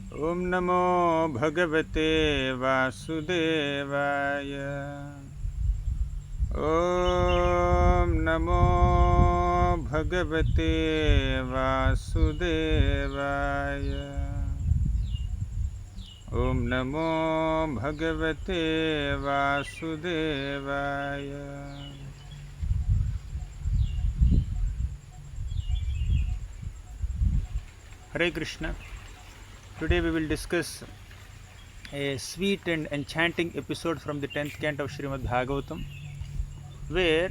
ॐ नमो भगवते वासुदेवाय। ॐ नमो भगवते वासुदेवाय। ॐ नमो भगवते वासुदेवाय। Hare Krishna. Today we will discuss a sweet and enchanting episode from the 10th canto of Srimad Bhagavatam, where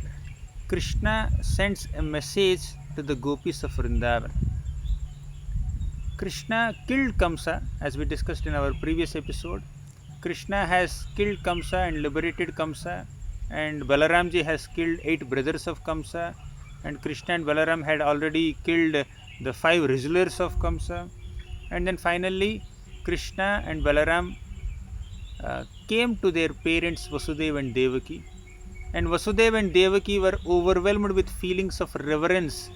Krishna sends a message to the gopis of Vrindavan. Krishna killed Kamsa, as we discussed in our previous episode. Krishna has killed Kamsa and liberated Kamsa, and Balaramji has killed 8 brothers of Kamsa, and Krishna and Balaram had already killed the 5 wrestlers of Kamsa, and then finally Krishna and Balaram came to their parents Vasudeva and Devaki, and Vasudeva and Devaki were overwhelmed with feelings of reverence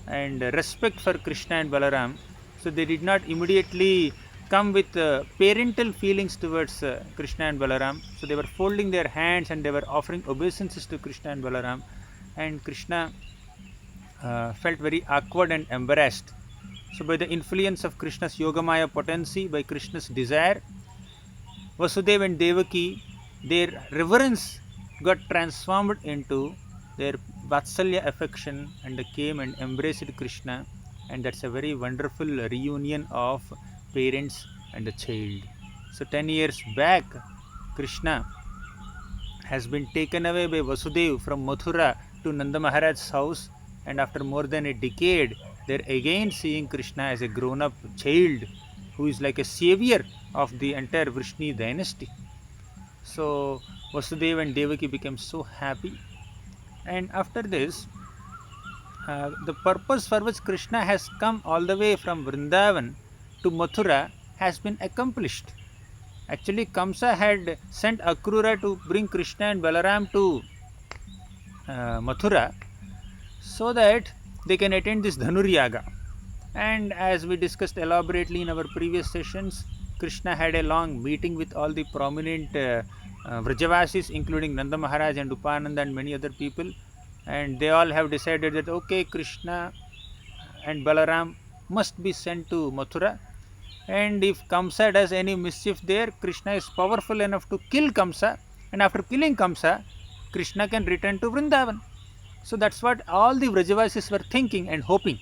and respect for Krishna and Balaram, so they did not immediately come with parental feelings towards Krishna and Balaram. So they were folding their hands and they were offering obeisances to Krishna and Balaram, and Krishna felt very awkward and embarrassed. So by the influence of Krishna's Yogamaya potency, by Krishna's desire, Vasudeva and Devaki, their reverence got transformed into their Vatsalya affection, and they came and embraced Krishna, and that's a very wonderful reunion of parents and a child. So 10 years back, Krishna has been taken away by Vasudeva from Mathura to Nanda Maharaj's house, and after more than a decade, they're again seeing Krishna as a grown up child who is like a savior of the entire Vrishni dynasty. So Vasudeva and Devaki became so happy, and after this, the purpose for which Krishna has come all the way from Vrindavan to Mathura has been accomplished. Actually, Kamsa had sent Akrura to bring Krishna and Balaram to Mathura so that they can attend this Dhanuryaga. And as we discussed elaborately in our previous sessions, Krishna had a long meeting with all the prominent Vrajavasis, including Nanda Maharaj and Upananda and many other people, and they all have decided that okay, Krishna and Balaram must be sent to Mathura, and if Kamsa does any mischief there, Krishna is powerful enough to kill Kamsa, and after killing Kamsa, Krishna can return to Vrindavan. So that's what all the Vrajavasis were thinking and hoping.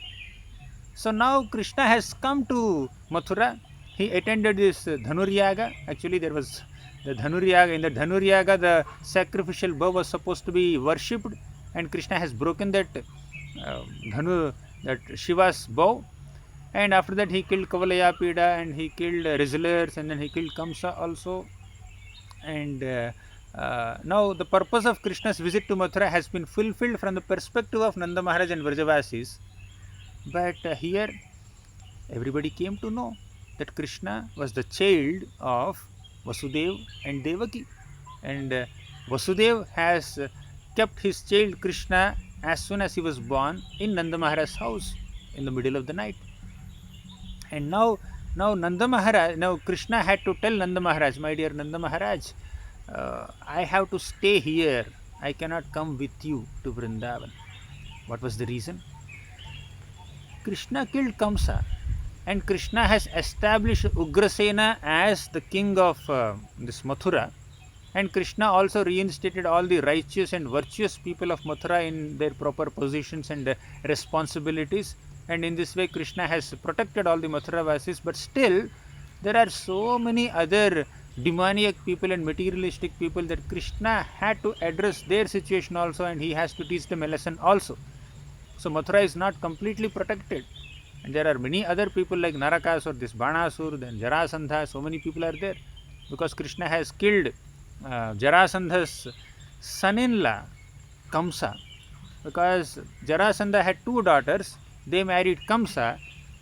So now Krishna has come to Mathura. He attended this Dhanuryaga. Actually, there was the Dhanuryaga. In the Dhanuryaga, the sacrificial bow was supposed to be worshipped, and Krishna has broken that that Shiva's bow. And after that, he killed Kavalayapida and he killed wrestlers, and then he killed Kamsa also. And now the purpose of Krishna's visit to Mathura has been fulfilled from the perspective of Nanda Maharaj and Vrajavasis. But here everybody came to know that Krishna was the child of Vasudeva and Devaki, and Vasudeva has kept his child Krishna as soon as he was born in Nanda Maharaj's house in the middle of the night. And now Nanda Maharaj, now Krishna had to tell Nanda Maharaj, my dear Nanda Maharaj, I have to stay here. I cannot come with you to Vrindavan. What was the reason? Krishna killed Kamsa, and Krishna has established Ugrasena as the king of this Mathura, and Krishna also reinstated all the righteous and virtuous people of Mathura in their proper positions and responsibilities, and in this way Krishna has protected all the Mathura Vasis. But still there are so many other demoniac people and materialistic people that Krishna had to address their situation also, and he has to teach them a lesson also. So Mathura is not completely protected, and there are many other people like Narakasur, this Banasur, then Jarasandha. So many people are there because Krishna has killed Jarasandha's son-in-law Kamsa, because Jarasandha had 2 daughters. They married Kamsa,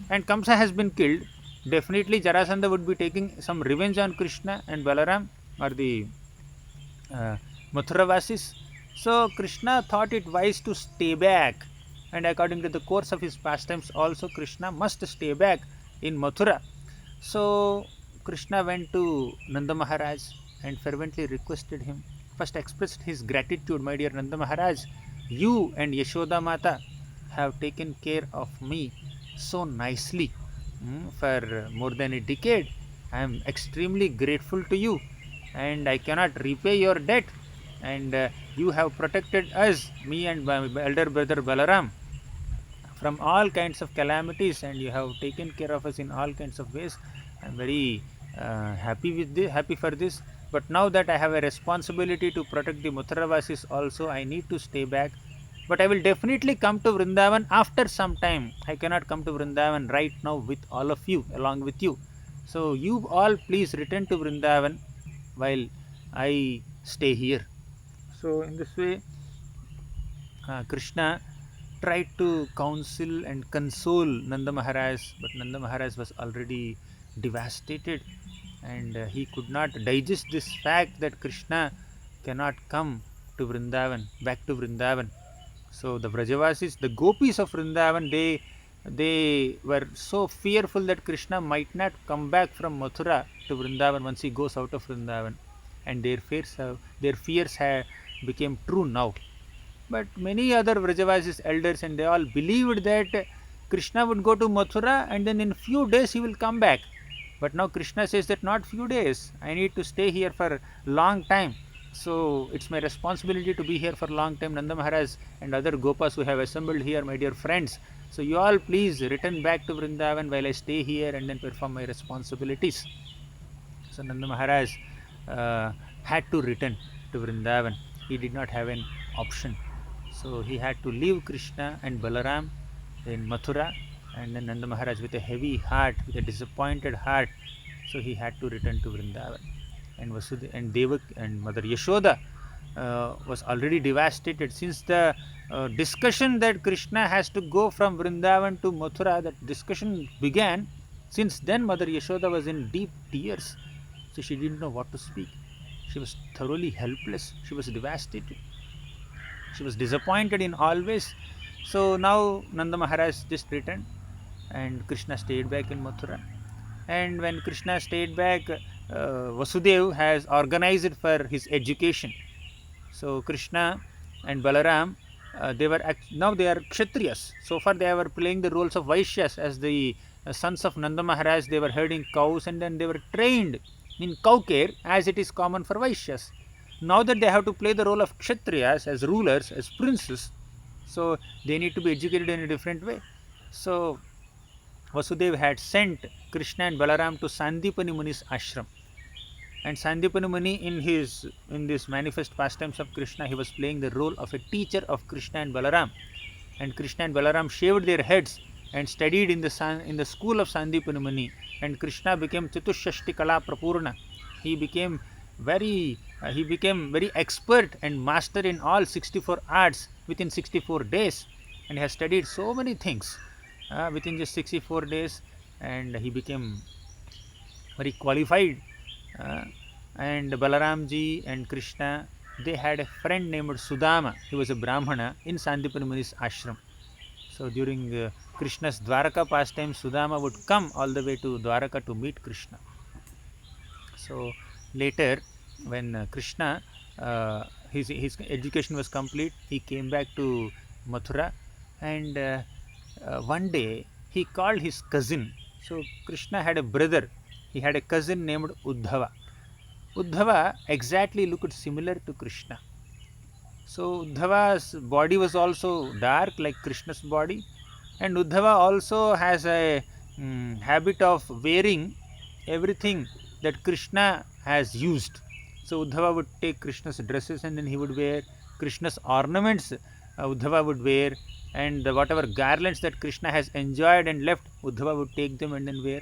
and Kamsa has been killed. Definitely Jarasandha would be taking some revenge on Krishna and Balaram or the Mathura Vasis. So Krishna thought it wise to stay back, and according to the course of his pastimes also Krishna must stay back in Mathura. So Krishna went to Nanda Maharaj and fervently requested him. First expressed his gratitude, my dear Nanda Maharaj. You and Yashoda Mata have taken care of me so nicely for more than a decade. I am extremely grateful to you and I cannot repay your debt. And you have protected us, me and my elder brother Balaram, from all kinds of calamities, and you have taken care of us in all kinds of ways. I'm very happy with this, happy for this. But now that I have a responsibility to protect the Mathuravasis also, I need to stay back. But I will definitely come to Vrindavan after some time. I cannot come to Vrindavan right now with all of you, along with you. So you all please return to Vrindavan while I stay here. So in this way, Krishna tried to counsel and console Nanda Maharaj, but Nanda Maharaj was already devastated and he could not digest this fact that Krishna cannot come to Vrindavan, back to Vrindavan. So the Vrajavasis, the gopis of Vrindavan, they were so fearful that Krishna might not come back from Mathura to Vrindavan once he goes out of Vrindavan, and their fears have became true now. But many other Vrajavasis elders and they all believed that Krishna would go to Mathura and then in few days he will come back. But now Krishna says that not few days, I need to stay here for long time. So it's my responsibility to be here for long time. Nanda Maharaj and other Gopas who have assembled here, my dear friends. So you all please return back to Vrindavan while I stay here and then perform my responsibilities. So Nanda Maharaj had to return to Vrindavan. He did not have an option. So he had to leave Krishna and Balaram in Mathura, and then Nanda Maharaj with a heavy heart, with a disappointed heart, so he had to return to Vrindavan. And Vasudeva and Devak and Mother Yashoda was already devastated since the discussion that Krishna has to go from Vrindavan to Mathura, that discussion began. Since then, Mother Yashoda was in deep tears. So she didn't know what to speak. She was thoroughly helpless. She was devastated. She was disappointed in all ways. So now Nanda Maharaj just returned and Krishna stayed back in Mathura. And when Krishna stayed back, Vasudev has organized for his education. So Krishna and Balaram, now they are Kshatriyas. So far they were playing the roles of Vaishyas as the sons of Nanda Maharaj. They were herding cows and then they were trained in cow care as it is common for Vaishyas. Now that they have to play the role of Kshatriyas as rulers, as princes, so they need to be educated in a different way. So Vasudev had sent Krishna and Balaram to Sandipani Muni's ashram. And Sandipani Muni in this manifest pastimes of Krishna, he was playing the role of a teacher of Krishna and Balaram. And Krishna and Balaram shaved their heads and studied in the school of Sandipani Muni. And Krishna became Chatushashti Kala Prapurna. He became very expert and master in all 64 arts within 64 days, and he has studied so many things within just 64 days, and he became very qualified. And Balaramji and Krishna, they had a friend named Sudama. He was a Brahmana in Sandipani Muni's ashram. So during Krishna's Dwaraka pastime, Sudama would come all the way to Dwaraka to meet Krishna. So later, when Krishna, his education was complete, he came back to Mathura, and one day he called his cousin. So Krishna had a brother. He had a cousin named Uddhava. Uddhava exactly looked similar to Krishna. So Uddhava's body was also dark like Krishna's body, and Uddhava also has a habit of wearing everything that Krishna has used. So Uddhava would take Krishna's dresses and then he would wear Krishna's ornaments. Uddhava would wear, and whatever garlands that Krishna has enjoyed and left, Uddhava would take them and then wear.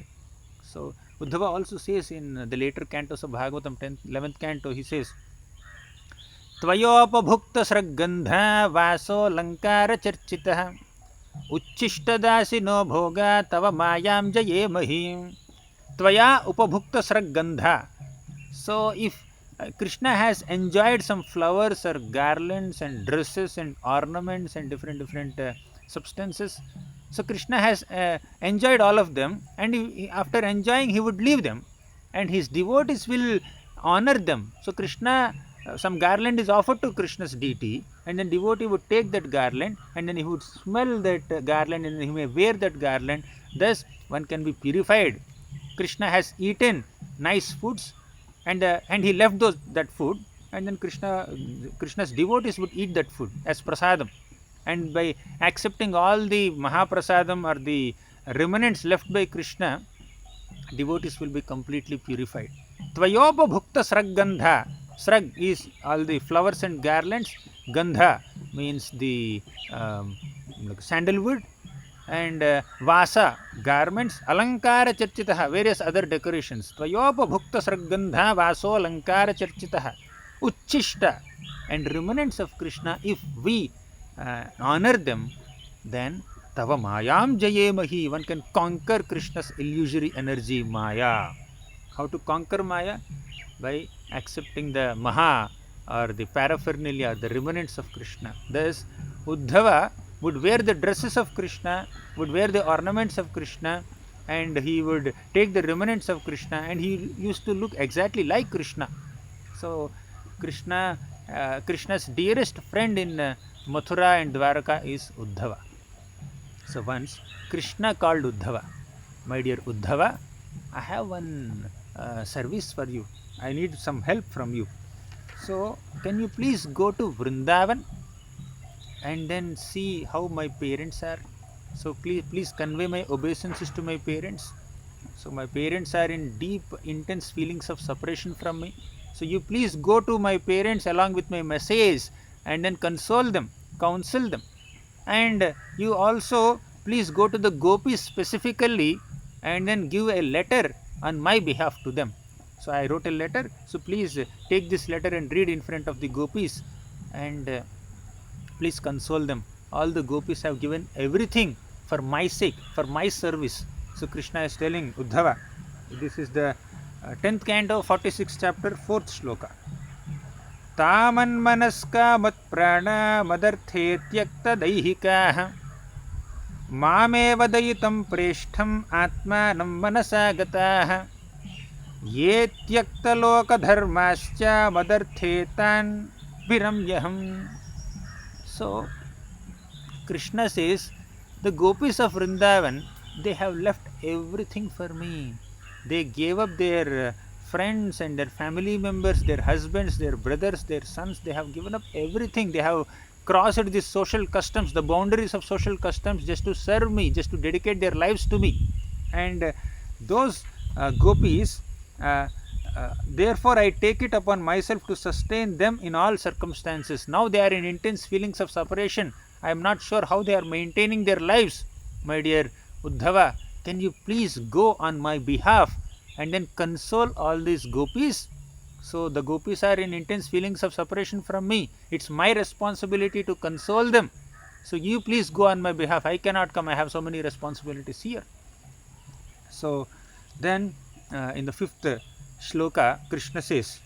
So Uddhava also says in the later cantos of Bhagavatam, 10th, 11th canto, he says, Tvayopabhukta sraggandha vaso lankara charchitah ucchishtadasino bhoga tava mayam jayemahim. Tvaya upabhukta sraggandha. So if Krishna has enjoyed some flowers or garlands and dresses and ornaments and different substances, So Krishna has enjoyed all of them, and after enjoying he would leave them, and his devotees will honor them. So Krishna, some garland is offered to Krishna's deity, and then devotee would take that garland, and then he would smell that garland, and he may wear that garland. Thus one can be purified. Krishna has eaten nice foods, and he left that food, and then Krishna's devotees would eat that food as prasadam, and by accepting all the mahaprasadam or the remnants left by Krishna, devotees will be completely purified. Tvayopa bhukta srag gandha. Srag is all the flowers and garlands. Gandha means the like sandalwood, and vasa garments. Alankara charchitaha, various other decorations. Tvayopa bhukta srag gandha vaso alankara charchitaha. Uchchishta, and remnants of Krishna, if we honor them, then Tava Mayam Jayemahi, one can conquer Krishna's illusory energy, Maya. How to conquer Maya? By accepting the Maha or the paraphernalia, the remnants of Krishna. Thus, Uddhava would wear the dresses of Krishna, would wear the ornaments of Krishna, and he would take the remnants of Krishna, and he used to look exactly like Krishna. So, Krishna's dearest friend in Mathura and Dwaraka is Uddhava. So once Krishna called Uddhava, my dear Uddhava, I have one service for you. I need some help from you. So can you please go to Vrindavan and then see how my parents are? So please convey my obeisances to my parents. So my parents are in deep, intense feelings of separation from me. So you please go to my parents along with my message, and then console them, counsel them. And you also please go to the gopis specifically, and then give a letter on my behalf to them. So I wrote a letter. So please take this letter and read in front of the gopis, and please console them. All the gopis have given everything for my sake, for my service. So Krishna is telling Uddhava, this is the 10th canto, 46th chapter, 4th shloka. तामन्मनस्का मत्प्राणा मदर्थे त्यक्तदैहिकाः मामेव दयितं प्रेष्ठम् आत्मानं मनसा गताः ये त्यक्तलोकधर्माश्च मदर्थे तान् विरम्यहम्. So Krishna says, the gopis of Vrindavan, they have left everything for me. They gave up their friends and their family members, their husbands, their brothers, their sons. They have given up everything. They have crossed the social customs, the boundaries of social customs, just to serve me, just to dedicate their lives to me. And those gopis, therefore I take it upon myself to sustain them in all circumstances. Now they are in intense feelings of separation. I am not sure how they are maintaining their lives. My dear Uddhava, can you please go on my behalf and then console all these gopis? So the gopis are in intense feelings of separation from me. It's my responsibility to console them. So you please go on my behalf. I cannot come. I have so many responsibilities here. So then in the 5th shloka, Krishna says,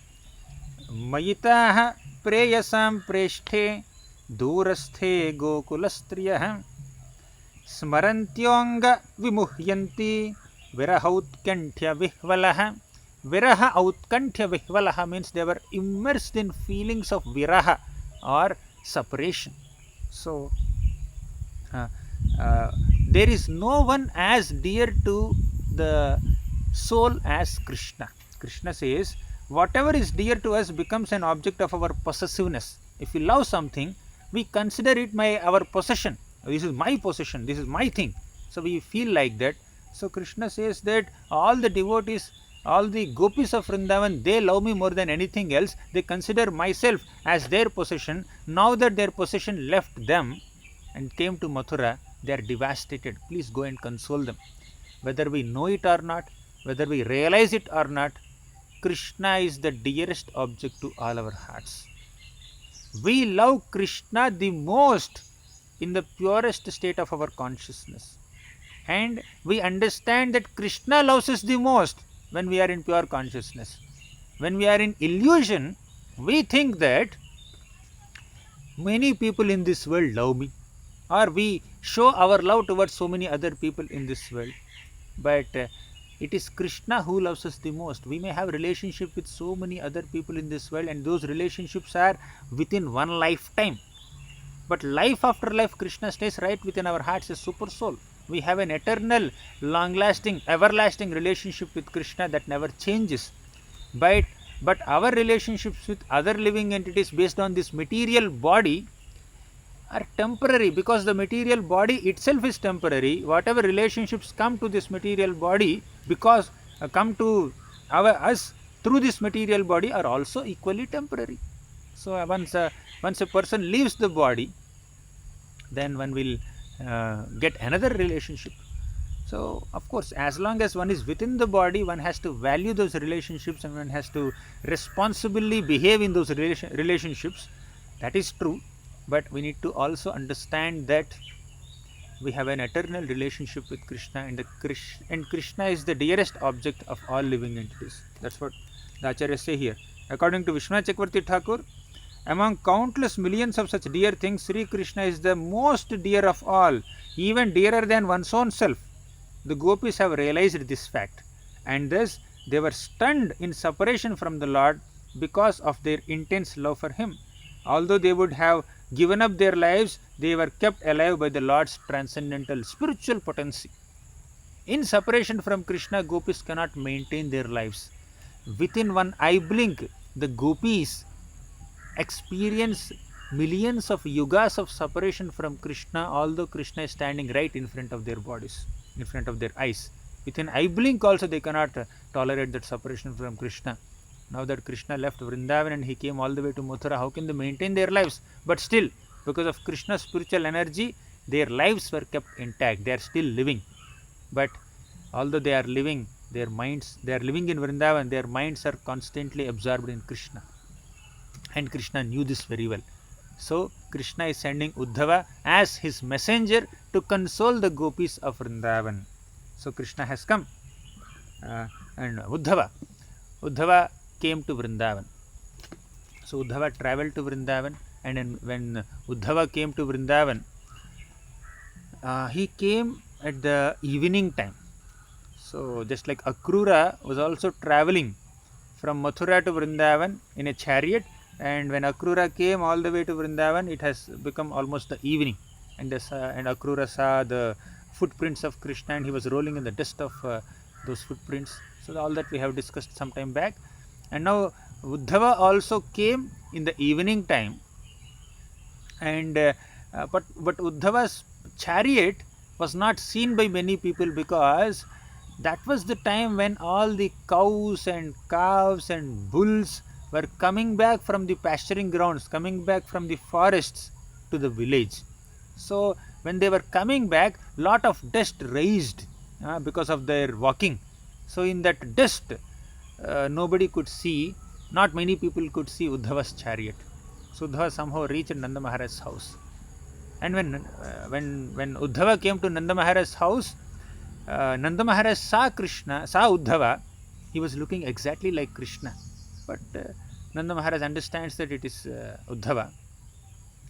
Mayitaha preyasam preshte durasthe gokulastriyah स्मरन्त्योऽङ्ग विमुह्यन्ति विरहौत्कण्ठ्य विह्वलः. Viraha Autkantya Vihvalaha means they were immersed in feelings of viraha or separation. So there is no one as dear to the soul as Krishna. Krishna says, whatever is dear to us becomes an object of our possessiveness. If we love something, we consider it our possession. This is my possession, this is my thing. So we feel like that. So Krishna says that all the devotees, all the gopis of Vrindavan, they love me more than anything else. They consider myself as their possession. Now that their possession left them and came to Mathura, they are devastated. Please go and console them. Whether we know it or not, whether we realize it or not, Krishna is the dearest object to all our hearts. We love Krishna the most in the purest state of our consciousness, and we understand that Krishna loves us the most when we are in pure consciousness. When we are in illusion, we think that many people in this world love me, or we show our love towards so many other people in this world. But it is Krishna who loves us the most. We may have relationship with so many other people in this world, and those relationships are within one lifetime. But life after life, Krishna stays right within our hearts as super soul. We have an eternal, long lasting, everlasting relationship with Krishna that never changes. But, but our relationships with other living entities based on this material body are temporary, because the material body itself is temporary. Whatever relationships come to this material body, because come to us through this material body, are also equally temporary. So once a person leaves the body, then one will get another relationship. So of course, as long as one is within the body, one has to value those relationships, and one has to responsibly behave in those relationships. That is true. But we need to also understand that we have an eternal relationship with Krishna, and Krishna is the dearest object of all living entities. That's what the Acharyas say here. According to Vishwanath Chakravarti Thakur, among countless millions of such dear things, Sri Krishna is the most dear of all, even dearer than one's own self. The gopis have realized this fact, and thus they were stunned in separation from the Lord because of their intense love for him. Although they would have given up their lives, they were kept alive by the Lord's transcendental spiritual potency. In separation from Krishna, gopis cannot maintain their lives. Within one eye blink, the gopis experience millions of yugas of separation from Krishna, although Krishna is standing right in front of their bodies, in front of their eyes. Within eye blink also they cannot tolerate that separation from Krishna. Now that Krishna left Vrindavan and he came all the way to Mathura, how can they maintain their lives? But still, because of Krishna's spiritual energy, their lives were kept intact. They are still living. But although they are living, their minds, they are living in Vrindavan, their minds are constantly absorbed in Krishna. And Krishna knew this very well. So Krishna is sending Uddhava as his messenger to console the gopis of Vrindavan. So Krishna has come, and Uddhava came to Vrindavan. So Uddhava travelled to Vrindavan, and when Uddhava came to Vrindavan, he came at the evening time. So just like Akrura was also travelling from Mathura to Vrindavan in a chariot, and when Akrura came all the way to Vrindavan, it has become almost the evening, and Akrura saw the footprints of Krishna, and he was rolling in the dust of those footprints. So all that we have discussed some time back. And now Uddhava also came in the evening time, and but Uddhava's chariot was not seen by many people, because that was the time when all the cows and calves and bulls were coming back from the pasturing grounds, coming back from the forests to the village. So when they were coming back, lot of dust raised because of their walking. So in that dust, nobody could see, not many people could see Uddhava's chariot. So Uddhava somehow reached Nanda Maharaj's house. And when Uddhava came to Nanda Maharaj's house, Nanda Maharaj saw Uddhava. He was looking exactly like Krishna. But Nanda Maharaj understands that it is Uddhava.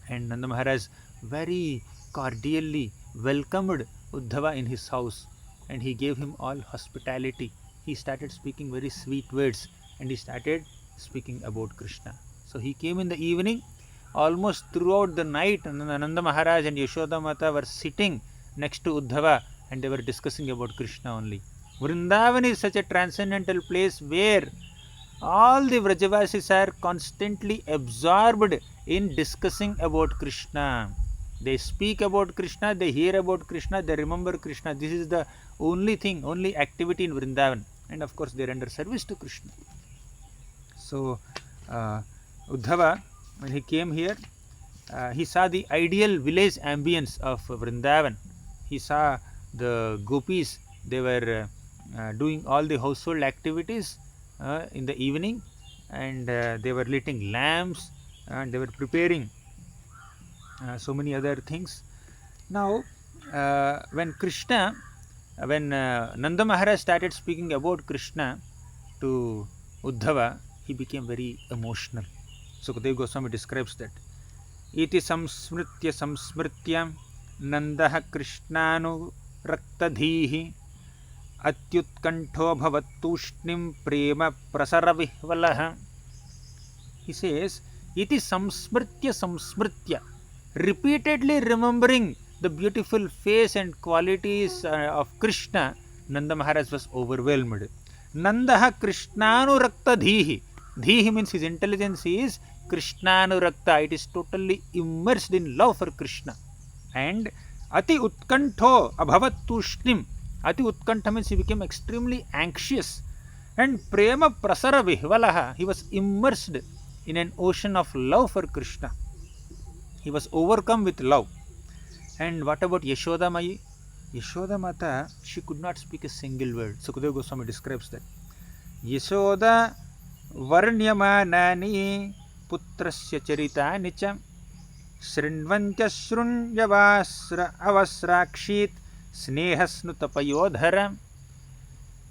And Nanda Maharaj very cordially welcomed Uddhava in his house, and he gave him all hospitality. He started speaking very sweet words, and he started speaking about Krishna. So he came in the evening. Almost throughout the night, Nanda Maharaj and Yashoda Mata were sitting next to Uddhava, and they were discussing about Krishna only. Vrindavan is such a transcendental place where all the Vrajavasis are constantly absorbed in discussing about Krishna. They speak about Krishna, they hear about Krishna, they remember Krishna. This is the only thing, only activity in Vrindavan. And of course, they render service to Krishna. So, Uddhava, when he came here, he saw the ideal village ambience of Vrindavan. He saw the gopis, they were doing all the household activities in the evening, and they were lighting lamps, and they were preparing so many other things. Now, when Nanda Maharaj started speaking about Krishna to Uddhava, he became very emotional. Sukadeva Goswami describes that. Iti samsmritya Nandah Krishnanuraktadhihi Atyutkanto Bhavattushnim Prema Prasaravihvalah. He says, Iti samsmritya samsmritya, repeatedly remembering the beautiful face and qualities of Krishna, Nanda Maharaj was overwhelmed. Nandaha Krishnanuraktha Dhihi. Dhihi means his intelligence is Krishnanuraktha. It is totally immersed in love for Krishna. And Ati Utkantho Abhavat Tushnim. Ati Utkantha means he became extremely anxious. And Prema Prasara Vihvalaha. He was immersed in an ocean of love for Krishna. He was overcome with love. And what about Yashoda Mai? Yashoda Mata, she could not speak a single word. Sukadeva Goswami describes that. Yashoda Varnyamanani Putrasya Charitani cha Srinvantya Shrunyavasra Avasrakshit Snehasnutapayodhara.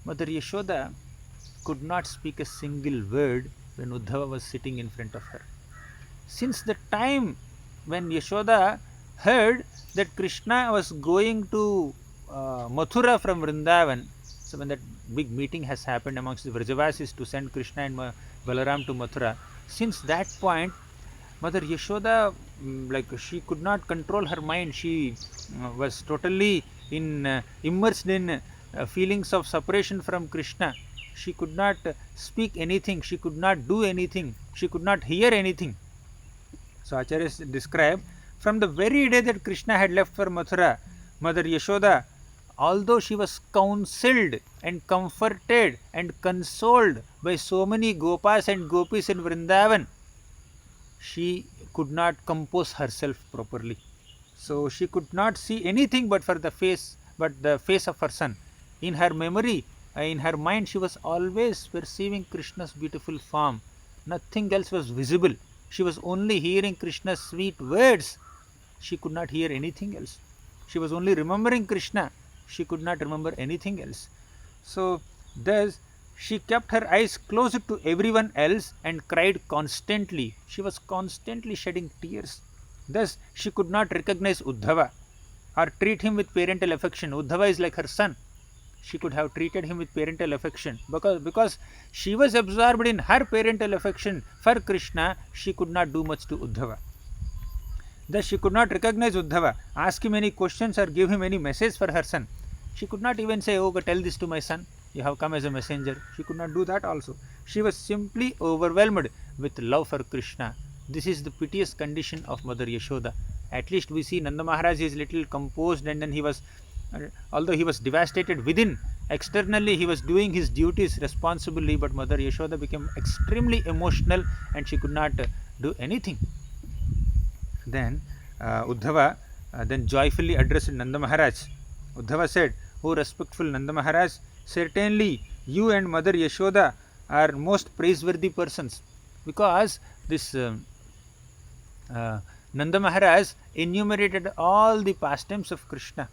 Mother Yashoda could not speak a single word when Uddhava was sitting in front of her. Since the time when Yashoda heard that Krishna was going to Mathura from Vrindavan, so when that big meeting has happened amongst the Vrajavasis to send Krishna and Balaram to Mathura, since that point, Mother Yashoda, she could not control her mind. She was totally immersed in feelings of separation from Krishna. She could not speak anything, she could not do anything, she could not hear anything. So Acharyas describe, from the very day that Krishna had left for Mathura, Mother Yashoda, although she was counselled and comforted and consoled by so many Gopas and Gopis in Vrindavan, she could not compose herself properly. So she could not see anything but the face of her son. In her memory, in her mind, she was always perceiving Krishna's beautiful form. Nothing else was visible. She was only hearing Krishna's sweet words. She could not hear anything else. She was only remembering Krishna. She could not remember anything else. So thus she kept her eyes closed to everyone else and cried constantly. She was constantly shedding tears. Thus she could not recognize Uddhava or treat him with parental affection. Uddhava is like her son. She could have treated him with parental affection, because she was absorbed in her parental affection for Krishna. She could not do much to Uddhava. Thus she could not recognize Uddhava, ask him any questions or give him any message for her son. She could not even say, "Oh, tell this to my son, you have come as a messenger." She could not do that also. She was simply overwhelmed with love for Krishna. This is the piteous condition of Mother Yashoda. At least we see Nanda Maharaj is little composed, and then he was, although he was devastated within, externally he was doing his duties responsibly, but Mother Yashoda became extremely emotional and she could not do anything. Then Uddhava then joyfully addressed Nanda Maharaj. Uddhava said, "O respectful Nanda Maharaj, certainly you and Mother Yashoda are most praiseworthy persons," because this Nanda Maharaj enumerated all the pastimes of Krishna.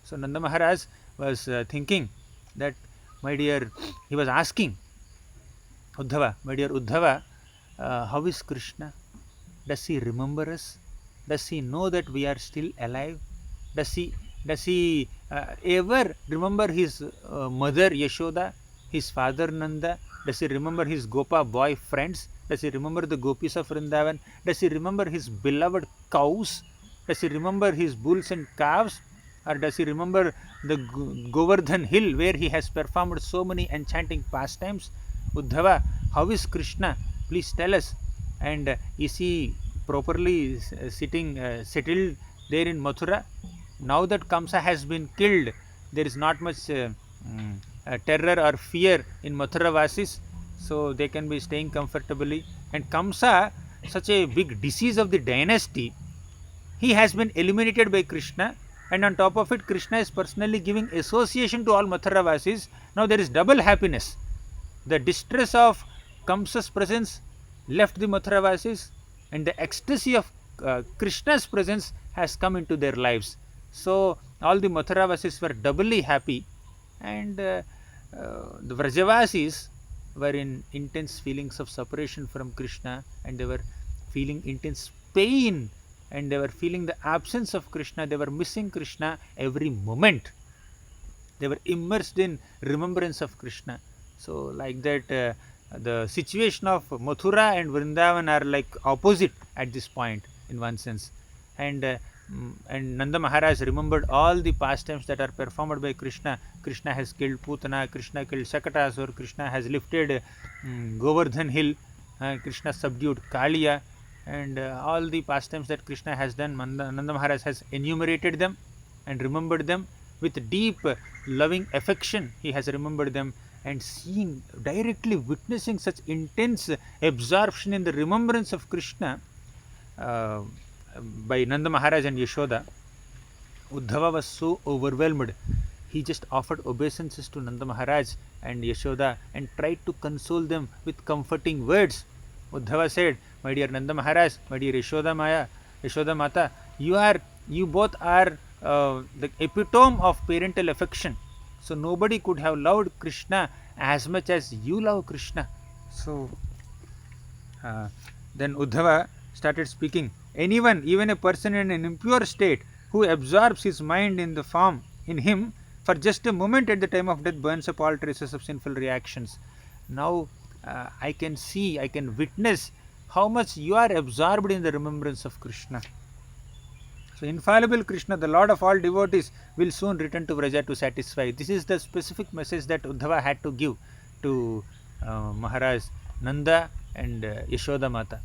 So Nanda Maharaj was thinking that, he was asking Uddhava, "My dear Uddhava, how is Krishna? Does he remember us? Does he know that we are still alive? Does he ever remember his mother Yashoda, his father Nanda? Does he remember his Gopa boy friends? Does he remember the gopis of Vrindavan? Does he remember his beloved cows? Does he remember his bulls and calves? Or does he remember the Govardhan hill where he has performed so many enchanting pastimes? Uddhava, how is Krishna? Please tell us. And is he properly settled there in Mathura? Now that Kamsa has been killed, there is not much terror or fear in Mathura Vasis, so they can be staying comfortably. And Kamsa, such a big disease of the dynasty, he has been eliminated by Krishna, and on top of it, Krishna is personally giving association to all Mathura Vasis. Now there is double happiness. The distress of Kamsa's presence left the Mathura Vasis, and the ecstasy of Krishna's presence has come into their lives. So all the Mathura Vasis were doubly happy, and the Vrajavasis were in intense feelings of separation from Krishna, and they were feeling intense pain and they were feeling the absence of Krishna. They were missing Krishna every moment. They were immersed in remembrance of Krishna. So like that, the situation of Mathura and Vrindavan are like opposite at this point in one sense. And Nanda Maharaj remembered all the pastimes that are performed by Krishna. Krishna has killed Putana, Krishna killed Shakatasur, Krishna has lifted Govardhan hill, Krishna subdued Kaliya, and all the pastimes that Krishna has done, Nanda Maharaj has enumerated them and remembered them with deep loving affection. He has remembered them, and seeing, directly witnessing such intense absorption in the remembrance of Krishna uh, by Nanda Maharaj and Yashoda, Uddhava was so overwhelmed. He just offered obeisances to Nanda Maharaj and Yashoda and tried to console them with comforting words. Uddhava said, "My dear Nanda Maharaj, my dear Yashoda Mata, you both are the epitome of parental affection. So nobody could have loved Krishna as much as you love Krishna." So uh, then Uddhava started speaking. Anyone, even a person in an impure state, who absorbs his mind in the form in him for just a moment at the time of death, burns up all traces of sinful reactions. Now I can see, I can witness how much you are absorbed in the remembrance of Krishna. So infallible Krishna, the Lord of all devotees, will soon return to Vraja to satisfy. This is the specific message that Uddhava had to give to Maharaj Nanda and Yashoda Mata.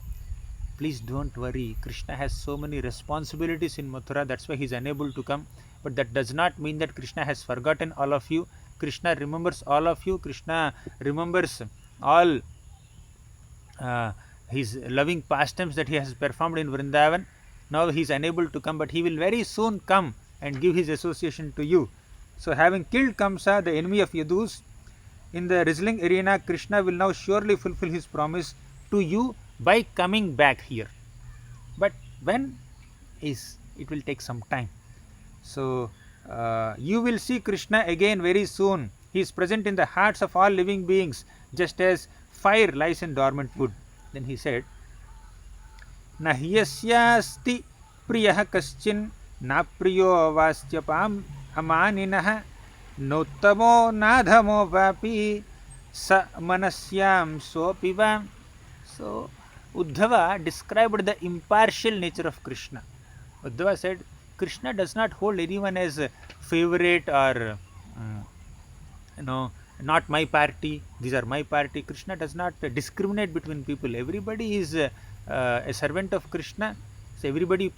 Please don't worry, Krishna has so many responsibilities in Mathura, that's why he is unable to come. But that does not mean that Krishna has forgotten all of you. Krishna remembers all of you. Krishna remembers all his loving pastimes that he has performed in Vrindavan. Now he is unable to come, but he will very soon come and give his association to you. So having killed Kamsa, the enemy of Yadus, in the wrestling arena, Krishna will now surely fulfill his promise to you by coming back here. But when is, it will take some time. So you will see Krishna again very soon. He is present in the hearts of all living beings, just as fire lies in dormant wood. Then he said, "Na hyasyasti priyah kaschin na priyo vastyapam amaninah nottamo nadhamo vapi sa manasyam sopiva." So Uddhava described the impartial nature of Krishna. Uddhava said, Krishna does not hold anyone as a favorite or not my party, these are my party. Krishna does not discriminate between people. Everybody is a servant of Krishna. So everybody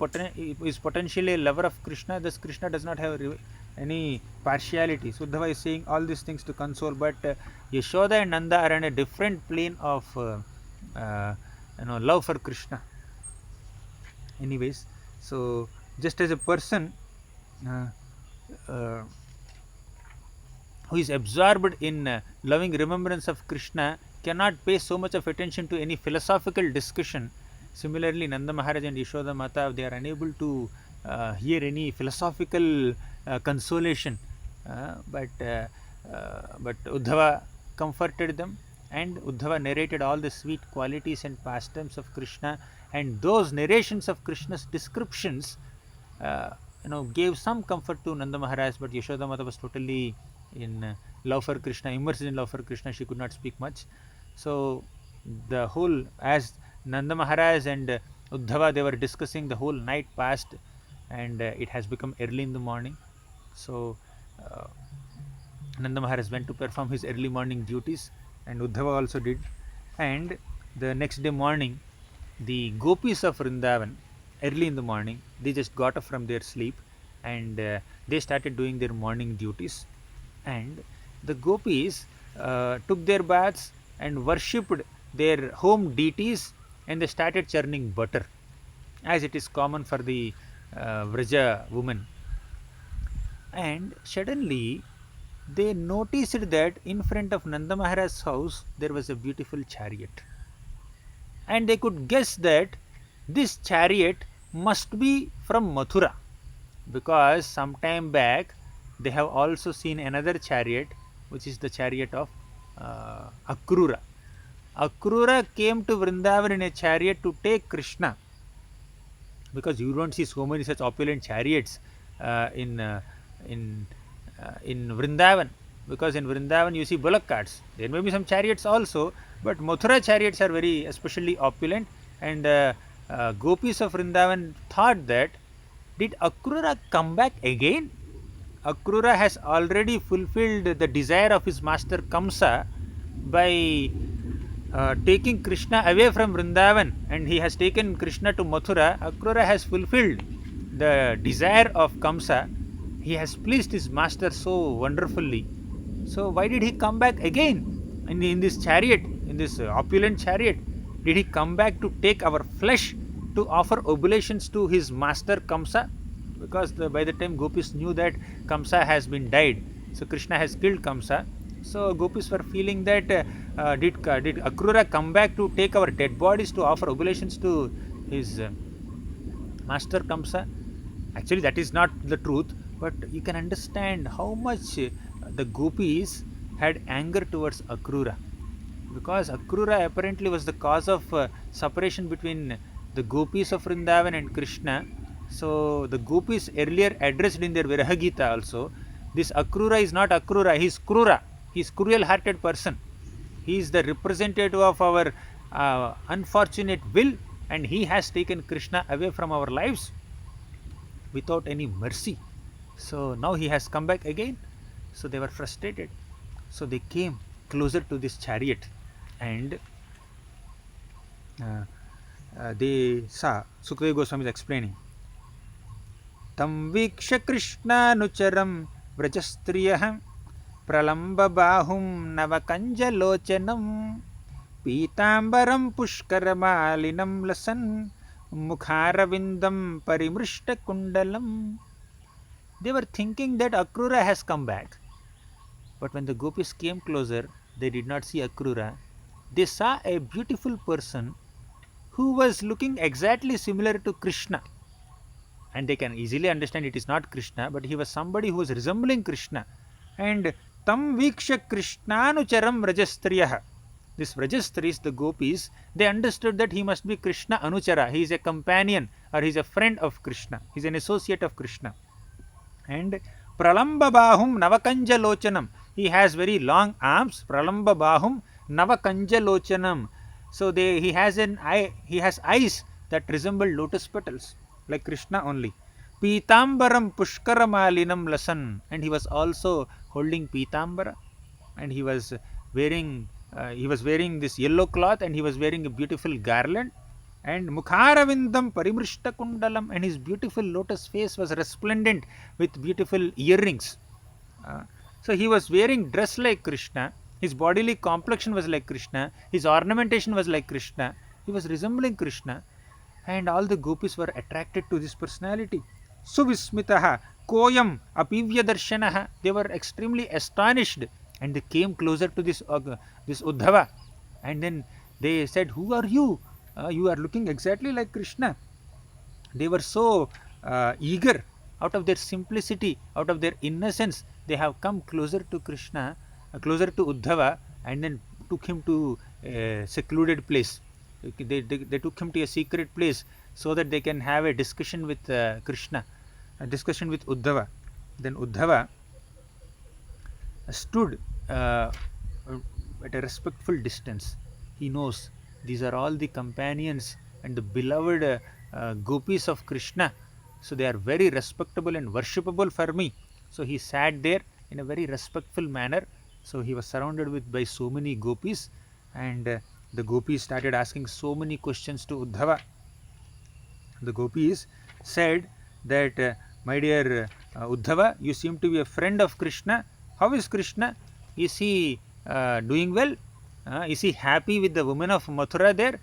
is potentially a lover of Krishna. Thus Krishna does not have any partiality. So Uddhava is saying all these things to console, but Yashoda and Nanda are on a different plane of love for Krishna. Anyways, so just as a person who is absorbed in loving remembrance of Krishna cannot pay so much of attention to any philosophical discussion. Similarly, Nanda Maharaj and Yashoda Mata, they are unable to hear any philosophical consolation, but Uddhava comforted them, and Uddhava narrated all the sweet qualities and pastimes of Krishna, and those narrations of Krishna's descriptions gave some comfort to Nanda Maharaj, but Yashoda Mata was totally in love for Krishna, immersed in love for Krishna. She could not speak much. So the whole, as Nanda Maharaj and Uddhava, they were discussing, the whole night passed, and it has become early in the morning. So Nanda Maharaj went to perform his early morning duties, and Uddhava also did. And the next day morning, the gopis of Vrindavan, early in the morning, they just got up from their sleep, and they started doing their morning duties. And the gopis took their baths and worshipped their home deities, and they started churning butter, as it is common for the Vraja women. And suddenly they noticed that in front of Nanda Maharaj's house there was a beautiful chariot, and they could guess that this chariot must be from Mathura, because some time back they have also seen another chariot, which is the chariot of Akrura. Akrura came to Vrindavan in a chariot to take Krishna, because you don't see so many such opulent chariots in in in Vrindavan, because in Vrindavan you see bullock carts. There may be some chariots also, but Mathura chariots are very especially opulent, and gopis of Vrindavan thought that, did Akrura come back again? Akrura has already fulfilled the desire of his master Kamsa by taking Krishna away from Vrindavan, and he has taken Krishna to Mathura. Akrura has fulfilled the desire of Kamsa. He has pleased his master so wonderfully. So why did he come back again in this chariot, in this opulent chariot? Did he come back to take our flesh to offer oblations to his master Kamsa? Because by the time gopis knew that Kamsa has been died, so Krishna has killed Kamsa. So gopis were feeling that did Akrura come back to take our dead bodies to offer oblations to his master Kamsa? Actually, that is not the truth, but you can understand how much the gopis had anger towards Akrura, because Akrura apparently was the cause of separation between the gopis of Vrindavan and Krishna. So the gopis earlier addressed in their Viraha Gita also, this Akrura is not Akrura, he is Krura, he is cruel hearted person. He is the representative of our unfortunate will, and he has taken Krishna away from our lives without any mercy. So now he has come back again. So they were frustrated. So they came closer to this chariot, and they saw, Sukadeva Goswami is explaining, Tam Viksha Krishnanucharam Vrajastriyah Pralamba Bahum Navakanja Lochanam Pitambaram Pushkaramalinam Lasan Mukharavindam Parimrishta Kundalam. They were thinking that Akrura has come back. But when the gopis came closer, they did not see Akrura. They saw a beautiful person who was looking exactly similar to Krishna. And they can easily understand it is not Krishna, but he was somebody who was resembling Krishna. And Tam Viksha Krishnanucharam Vrajastriyah. This Vrajastris, the gopis, they understood that he must be Krishna Anuchara. He is a companion, or he is a friend of Krishna. He is an associate of Krishna. And Pralamba Bahum Navakanja Lochanam. He has very long arms. Pralamba Bahum Navakanja Lochanam. So he has eyes that resemble lotus petals, like Krishna only. Pitambaram Pushkaramalinam Lasan. And he was also holding Pitambara. And he was wearing this yellow cloth, and he was wearing a beautiful garland. And Mukharavindam Parimrishta Kundalam, and his beautiful lotus face was resplendent with beautiful earrings. So he was wearing dress like Krishna, his bodily complexion was like Krishna, his ornamentation was like Krishna, he was resembling Krishna, and all the gopis were attracted to this personality. Suvismitaha Koyam Apivya Darshanaha. They were extremely astonished, and they came closer to this Uddhava, and then they said, who are you? You are looking exactly like Krishna. They were so eager, out of their simplicity, out of their innocence, they have come closer to Krishna, closer to Uddhava, and then took him to a secluded place. They took him to a secret place so that they can have a discussion with Krishna, a discussion with Uddhava. Then Uddhava stood at a respectful distance. He knows these are all the companions and the beloved gopis of Krishna. So they are very respectable and worshipable for me. So he sat there in a very respectful manner. So he was surrounded by so many gopis, and the gopis started asking so many questions to Uddhava. The gopis said that, my dear Uddhava, you seem to be a friend of Krishna. How is Krishna? Is he doing well? Is he happy with the women of Mathura there?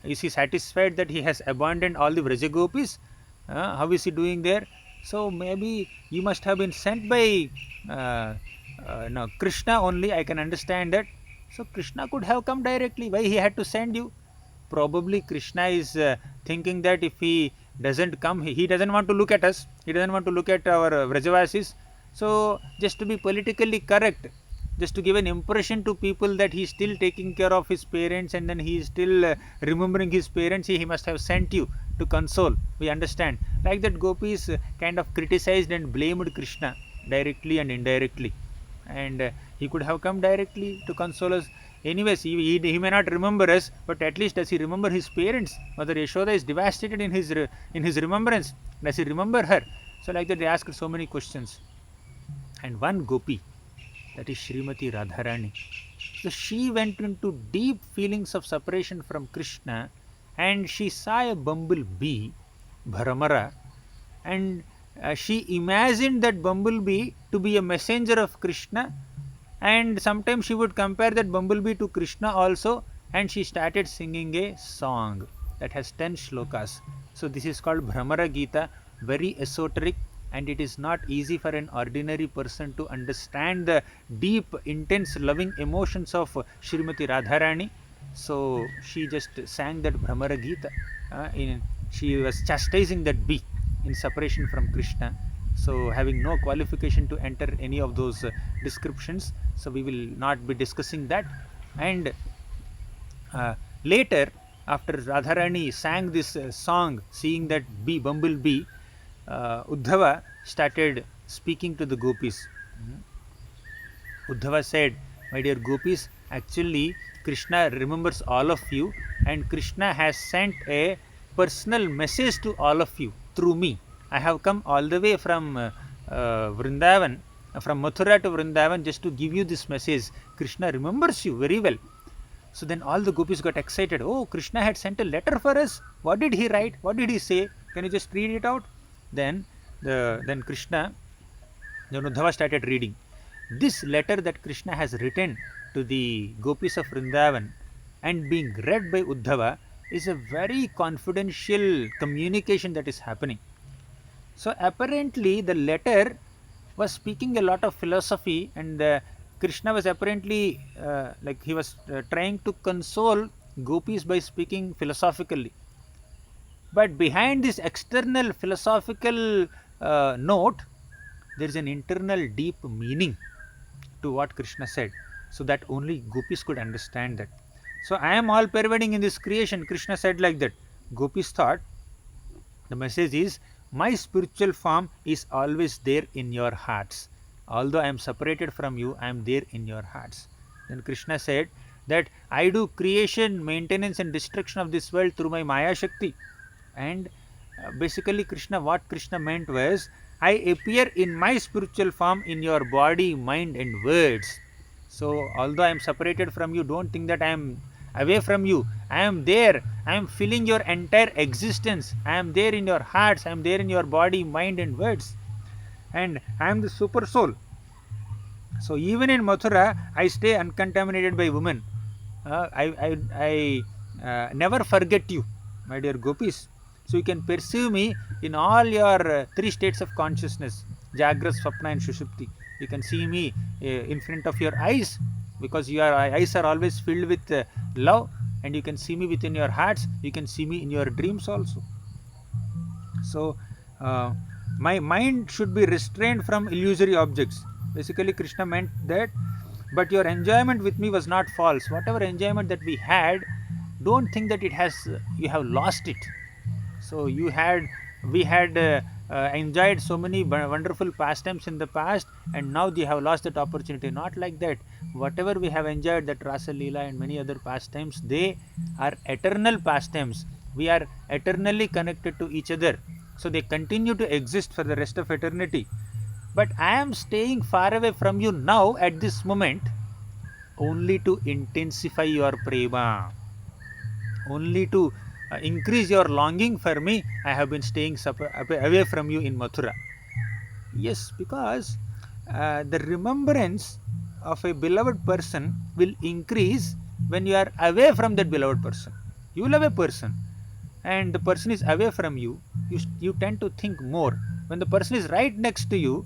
Is he satisfied that he has abandoned all the Vrajagopis? How is he doing there? So maybe you must have been sent by no, Krishna only. I can understand that. So Krishna could have come directly. Why he had to send you? Probably Krishna is thinking that if he doesn't come, he doesn't want to look at us. He doesn't want to look at our Vrajavasis. So just to be politically correct, just to give an impression to people that he is still taking care of his parents, and then he is still remembering his parents. He must have sent you to console. We understand. Like that, gopis kind of criticized and blamed Krishna directly and indirectly, and he could have come directly to console us. Anyways, he may not remember us, but at least does he remember his parents? Mother Yashoda is devastated in his remembrance. Does he remember her? So like that, they asked so many questions. And one gopi, that is Srimati Radharani, so she went into deep feelings of separation from Krishna, and she saw a bumblebee, Bharamara, and she imagined that bumblebee to be a messenger of Krishna, and sometimes she would compare that bumblebee to Krishna also, and she started singing a song that has 10 shlokas. So this is called Bhramara Gita, very esoteric, and it is not easy for an ordinary person to understand the deep, intense, loving emotions of Srimati Radharani. So she just sang that Bhramara Gita. She was chastising that bee in separation from Krishna. So having no qualification to enter any of those descriptions, so we will not be discussing that. And later, after Radharani sang this song, seeing that bumblebee, Uddhava started speaking to the gopis. Uddhava said, "My dear gopis, actually Krishna remembers all of you, and Krishna has sent a personal message to all of you through me. I have come all the way from Vrindavan, from Mathura to Vrindavan, just to give you this message. Krishna remembers you very well." So then all the gopis got excited. Oh, Krishna had sent a letter for us. What did he write? What did he say? Can you just read it out? Then Krishna, then Uddhava started reading. This letter that Krishna has written to the gopis of Vrindavan and being read by Uddhava is a very confidential communication that is happening. So apparently the letter was speaking a lot of philosophy, and Krishna was apparently like he was trying to console gopis by speaking philosophically. But behind this external philosophical note, there is an internal deep meaning to what Krishna said, so that only gopis could understand that. So I am all pervading in this creation, Krishna said like that. Gopis thought the message is, my spiritual form is always there in your hearts. Although I am separated from you, I am there in your hearts. Then Krishna said that I do creation, maintenance and destruction of this world through my Maya Shakti. And basically what Krishna meant was, I appear in my spiritual form in your body, mind and words. So although I am separated from you, don't think that I am away from you. I am there. I am filling your entire existence. I am there in your hearts. I am there in your body, mind and words. And I am the super soul. So even in Mathura, I stay uncontaminated by women. I never forget you, my dear gopis. So you can perceive me in all your three states of consciousness, Jagras, Swapna and Shushupti. You can see me in front of your eyes, because your eyes are always filled with love, and you can see me within your hearts. You can see me in your dreams also. So my mind should be restrained from illusory objects. Basically Krishna meant that, but your enjoyment with me was not false. Whatever enjoyment that we had, don't think that you have lost it. So we had enjoyed so many wonderful pastimes in the past, and now you have lost that opportunity. Not like that. Whatever we have enjoyed, that Rasa Leela and many other pastimes, they are eternal pastimes. We are eternally connected to each other. So they continue to exist for the rest of eternity. But I am staying far away from you now at this moment only to intensify your prema, only to increase your longing for me. I have been staying away from you in Mathura. Yes, because the remembrance of a beloved person will increase when you are away from that beloved person. You love a person and the person is away from you, you tend to think more. When the person is right next to you,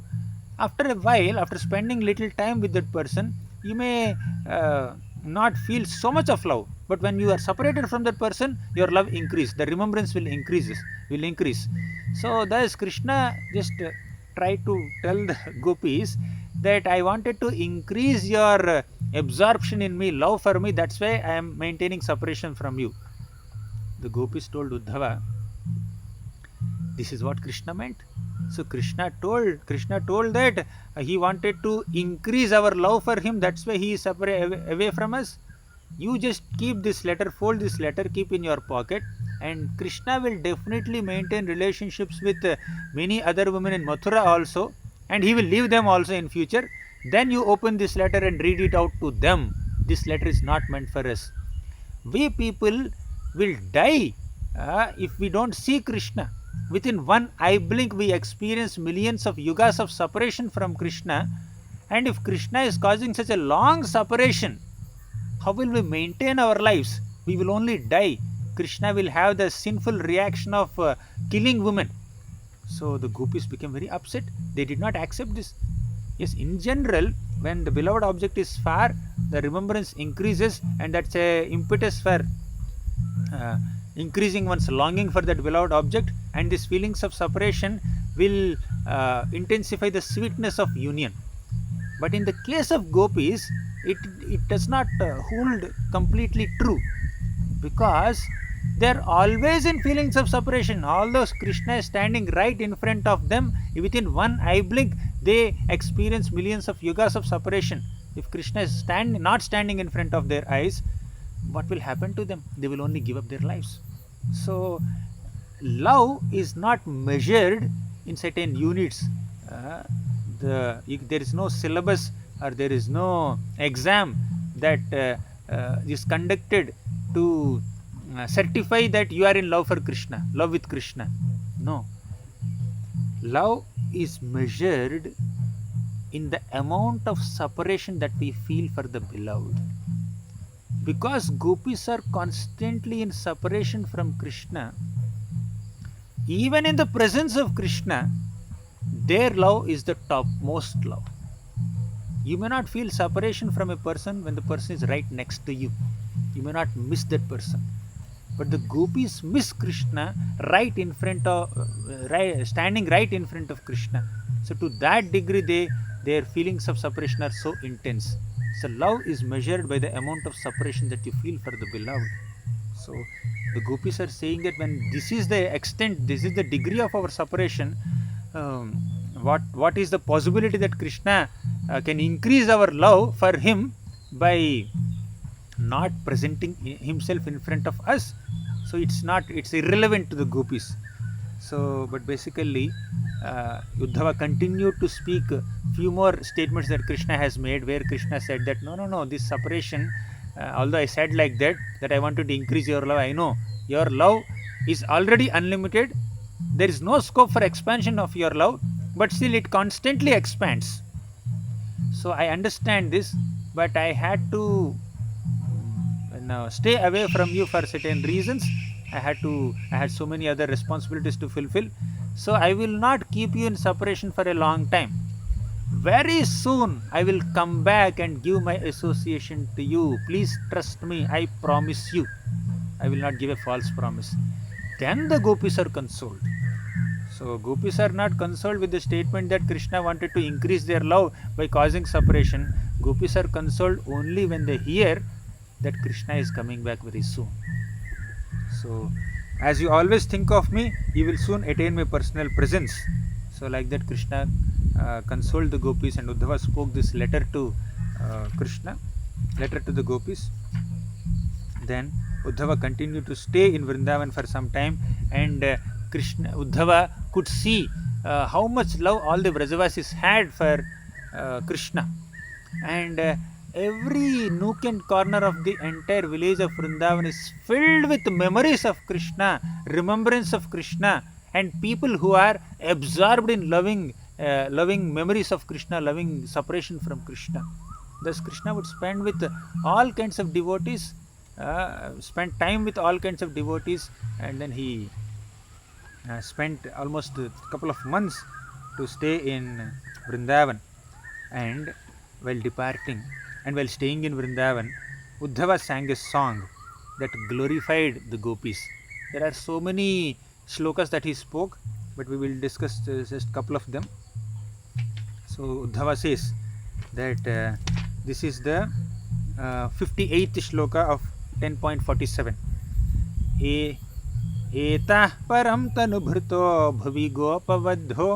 after a while, after spending little time with that person, you may not feel so much of love. But when you are separated from that person, your love increases. The remembrance will increase. So thus Krishna just tried to tell the gopis that I wanted to increase your absorption in me, love for me, that's why I am maintaining separation from you. The gopis told Uddhava, this is what Krishna meant. So Krishna told that he wanted to increase our love for him, that's why he is separate away from us. You just keep this letter, fold this letter, keep in your pocket, and Krishna will definitely maintain relationships with many other women in Mathura also, and he will leave them also in future. Then you open this letter and read it out to them. This letter is not meant for us. We people will die if we don't see Krishna. Within one eye blink, we experience millions of yugas of separation from Krishna. And if Krishna is causing such a long separation, how will we maintain our lives? We will only die. Krishna will have the sinful reaction of killing women. So the gopis became very upset. They did not accept this. Yes, in general, when the beloved object is far, the remembrance increases, and that's a impetus for increasing one's longing for that beloved object, and these feelings of separation will intensify the sweetness of union. But in the case of gopis, it does not hold completely true, because they're always in feelings of separation. Although Krishna is standing right in front of them, within one eye blink, they experience millions of yugas of separation. If Krishna is not standing in front of their eyes, what will happen to them? They will only give up their lives. So, love is not measured in certain units. There is no syllabus or there is no exam that is conducted to certify that you are in love for Krishna, love with Krishna. No. Love is measured in the amount of separation that we feel for the beloved. Because gopis are constantly in separation from Krishna, even in the presence of Krishna, their love is the topmost love. You may not feel separation from a person when the person is right next to you. You may not miss that person. But the gopis miss Krishna right in front of, standing right in front of Krishna. So to that degree, their feelings of separation are so intense. So love is measured by the amount of separation that you feel for the beloved. So the gopis are saying that when this is the extent, this is the degree of our separation, what is the possibility that Krishna can increase our love for him by not presenting himself in front of us? So it's irrelevant to the gopis. So, but basically, Uddhava continued to speak few more statements that Krishna has made, where Krishna said that no, this separation, although I said like that I wanted to increase your love, I know your love is already unlimited. There is no scope for expansion of your love, but still it constantly expands. So I understand this, but I had to stay away from you for certain reasons. I had so many other responsibilities to fulfill. So I will not keep you in separation for a long time. Very soon I will come back and give my association to you. Please trust me. I promise you. I will not give a false promise. Then the gopis are consoled. So gopis are not consoled with the statement that Krishna wanted to increase their love by causing separation. Gopis are consoled only when they hear that Krishna is coming back very soon. So, as you always think of me, you will soon attain my personal presence. So, like that, Krishna consoled the gopis, and Uddhava spoke this letter to Krishna, letter to the gopis. Then Uddhava continued to stay in Vrindavan for some time, and Uddhava could see how much love all the Vrajavasis had for Krishna, and every nook and corner of the entire village of Vrindavan is filled with memories of Krishna, remembrance of Krishna, and people who are absorbed in loving memories of Krishna, loving separation from Krishna. Thus, Krishna would spend with all kinds of devotees, spend time with all kinds of devotees, and then he spent almost a couple of months to stay in Vrindavan. And while departing, and while staying in Vrindavan, Uddhava sang a song that glorified the gopis. There are so many shlokas that he spoke, but we will discuss just a couple of them. So Uddhava says that this is the 58th shloka of 10.47. एताः परं तनुभृतो भुवि गोपवद्धो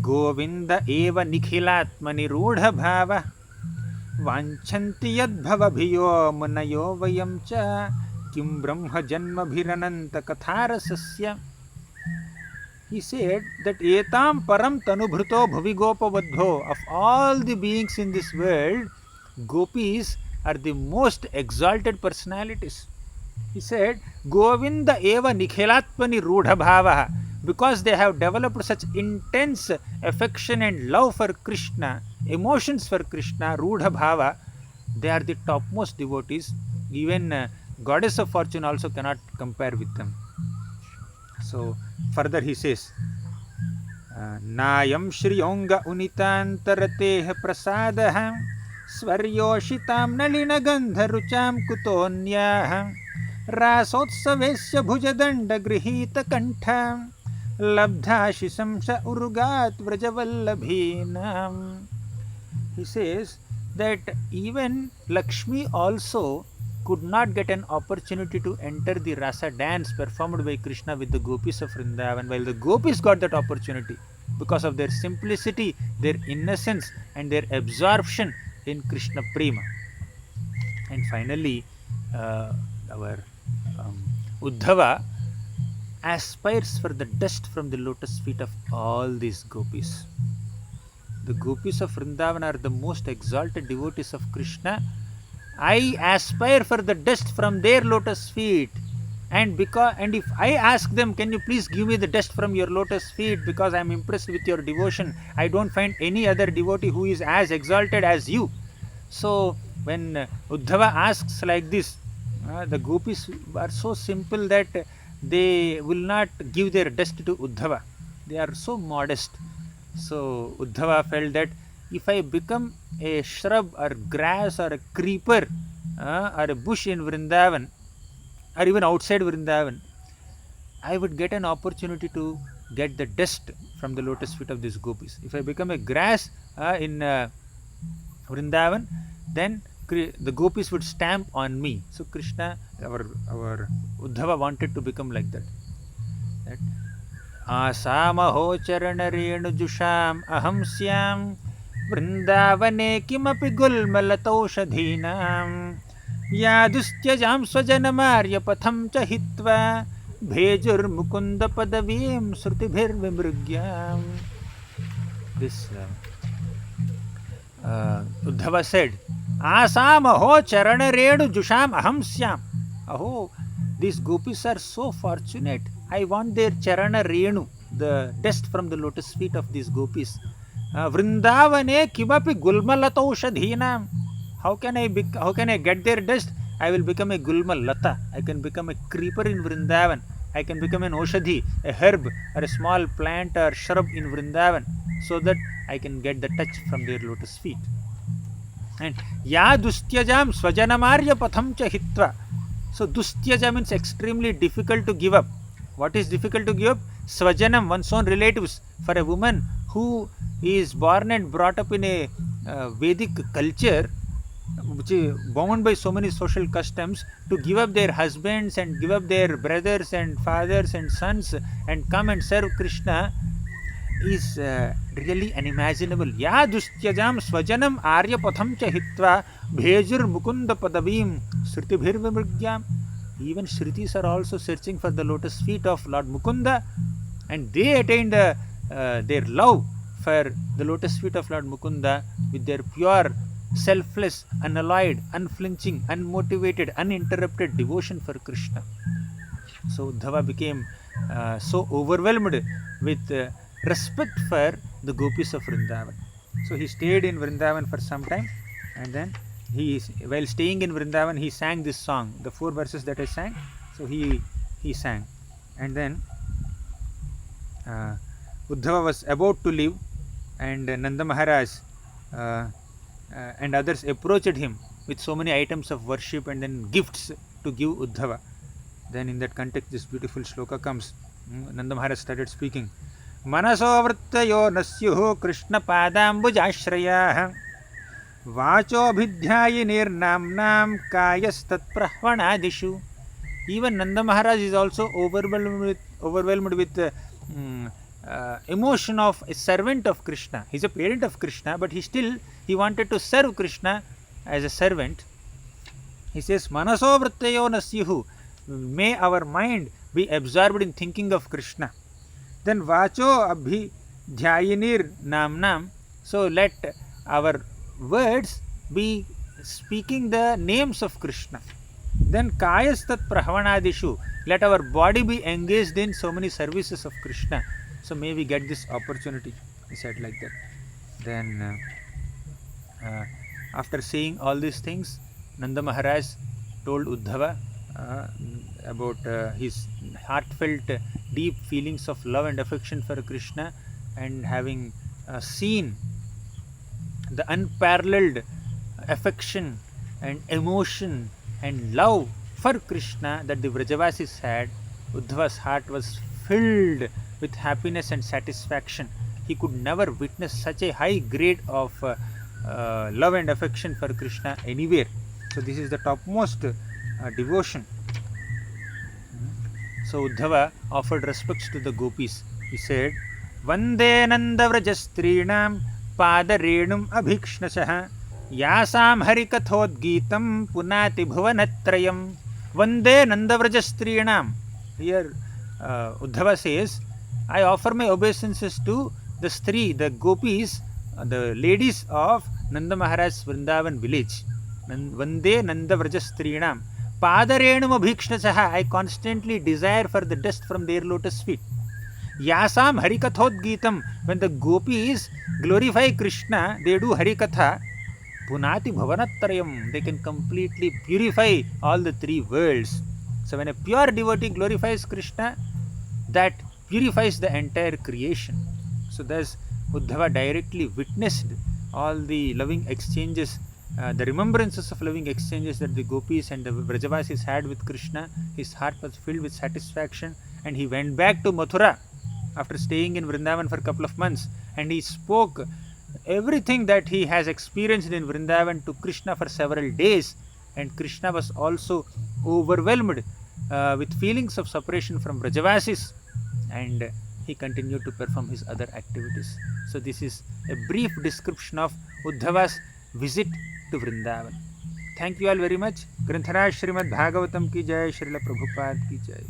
गोविन्द एव निखिलात्मनिरूढभावः वाञ्छन्ति यद्भवभियो मुनयो वयं च किं ब्रह्मजन्मभिरनन्तकथारसस्य. He said that etam param tanubhruto bhuvi gopavadho, of all the beings in this world, gopis are the most exalted personalities. He said Govinda eva nikhilatmani rudha bhava, because they have developed such intense affection and love for Krishna, emotions for Krishna, rudha bhava, they are the topmost devotees. Even goddess of fortune also cannot compare with them. So further he says, Nayam Shriyonga Unitantarateh Prasadah Svaryoshhitam Nalina Gandharucham Kutonyah Rasotsavesya Bhujadanda Grihita Kantha Labdha Shisamsa Urugat Vrajavallabhinam. He says that even Lakshmi also could not get an opportunity to enter the rasa dance performed by Krishna with the gopis of Vrindavan, while the gopis got that opportunity because of their simplicity, their innocence, and their absorption in Krishna prema. And finally, our Uddhava aspires for the dust from the lotus feet of all these gopis. The gopis of Vrindavan are the most exalted devotees of Krishna. I aspire for the dust from their lotus feet, and if I ask them, can you please give me the dust from your lotus feet, because I am impressed with your devotion, I don't find any other devotee who is as exalted as you. So when Uddhava asks like this, the gopis are so simple that they will not give their dust to Uddhava. They are so modest. So Uddhava felt that if I become a shrub or grass or a creeper or a bush in Vrindavan or even outside Vrindavan, I would get an opportunity to get the dust from the lotus feet of these gopis. If I become a grass in Vrindavan, then the gopis would stamp on me. So Krishna, our Uddhava wanted to become like that. Asamaho charana renu jusham aham syam Vrindavane kimapi gulmalataushadhinam Yadustyajam swajanamarya patham cha hitva Bhejur mukunda padavim srutibhir vimrugyam. This Uddhava said, Asamaho charana renu jusham aham syam. Oh, these gopis are so fortunate. I want their charana renu, the dust from the lotus feet of these gopis. Vrindavane kimapi gulmalataushadhinam. How can I get their dust? I will become a gulmalata. I can become a creeper in Vrindavan. I can become an oshadhi, a herb or a small plant or shrub in Vrindavan, so that I can get the touch from their lotus feet. And ya dustyajam swajanamarya patham cha hitva. So dustyaja means extremely difficult to give up. What is difficult to give up? Swajanam, one's own relatives. For a woman who is born and brought up in a Vedic culture, which is bound by so many social customs, to give up their husbands and give up their brothers and fathers and sons and come and serve Krishna is really unimaginable. Ya dustyajam swajanam arya patham cha hitva bhejur mukunda padavim sritibhir vimrugyam. Even Shrutis are also searching for the lotus feet of Lord Mukunda, and they attained their love for the lotus feet of Lord Mukunda with their pure, selfless, unalloyed, unflinching, unmotivated, uninterrupted devotion for Krishna. So Uddhava became so overwhelmed with respect for the gopis of Vrindavan. So he stayed in Vrindavan for some time, and then while staying in Vrindavan, he sang this song, the 4 verses that I sang. So he sang, and then Uddhava was about to leave, and Nanda Maharaj and others approached him with so many items of worship and then gifts to give Uddhava. Then in that context, this beautiful shloka comes. Nanda Maharaj started speaking. Manaso vrittayo nasyuhu Krishna padambujashrayah Vachoabhidhyayinirnamnam kayasthatprahvanadishu. Even Nanda Maharaj is also overwhelmed with emotion of a servant of Krishna. He is a parent of Krishna, but he wanted to serve Krishna as a servant. He says, Manaso Vrittayo Nasyuhu. May our mind be absorbed in thinking of Krishna. Then Vacho Abhidhyayinir Namnam. So let our words be speaking the names of Krishna. Then Kayastat Prahavanadishu. Let our body be engaged in so many services of Krishna. So may we get this opportunity. He said like that. Then after saying all these things, Nanda Maharaj told Uddhava about his heartfelt deep feelings of love and affection for Krishna, and having seen the unparalleled affection and emotion and love for Krishna that the Vrajavasis had, Uddhava's heart was filled with happiness and satisfaction. He could never witness such a high grade of love and affection for Krishna anywhere. So this is the topmost devotion. So Uddhava offered respects to the gopis. He said, Vande Nanda Vrajastrinam Padarenum Abhikshnasah Yasam Harikathodgitam Punati Bhuvanatrayam. Vande Nanda Vrajastrinam. Here Uddhava says, I offer my obeisances to the Stri, the gopis, the ladies of Nanda Maharaj's Vrindavan village. Vande Nanda Vrajastrinam Padarenum Abhikshnasah. I constantly desire for the dust from their lotus feet. Yasam Harikathodgitam. When the gopis glorify Krishna, they do Harikatha. Punati Bhavanatrayam. They can completely purify all the three worlds. So when a pure devotee glorifies Krishna, that purifies the entire creation. So thus Uddhava directly witnessed all the loving exchanges, the remembrances of loving exchanges that the gopis and the Vrajavasis had with Krishna. His heart was filled with satisfaction, and he went back to Mathura after staying in Vrindavan for a couple of months, and he spoke everything that he has experienced in Vrindavan to Krishna for several days, and Krishna was also overwhelmed with feelings of separation from Vrajavasis, and he continued to perform his other activities. So this is a brief description of Uddhava's visit to Vrindavan. Thank you all very much. Granthara Srimad Bhagavatam ki jai, Srila Prabhupada ki jai.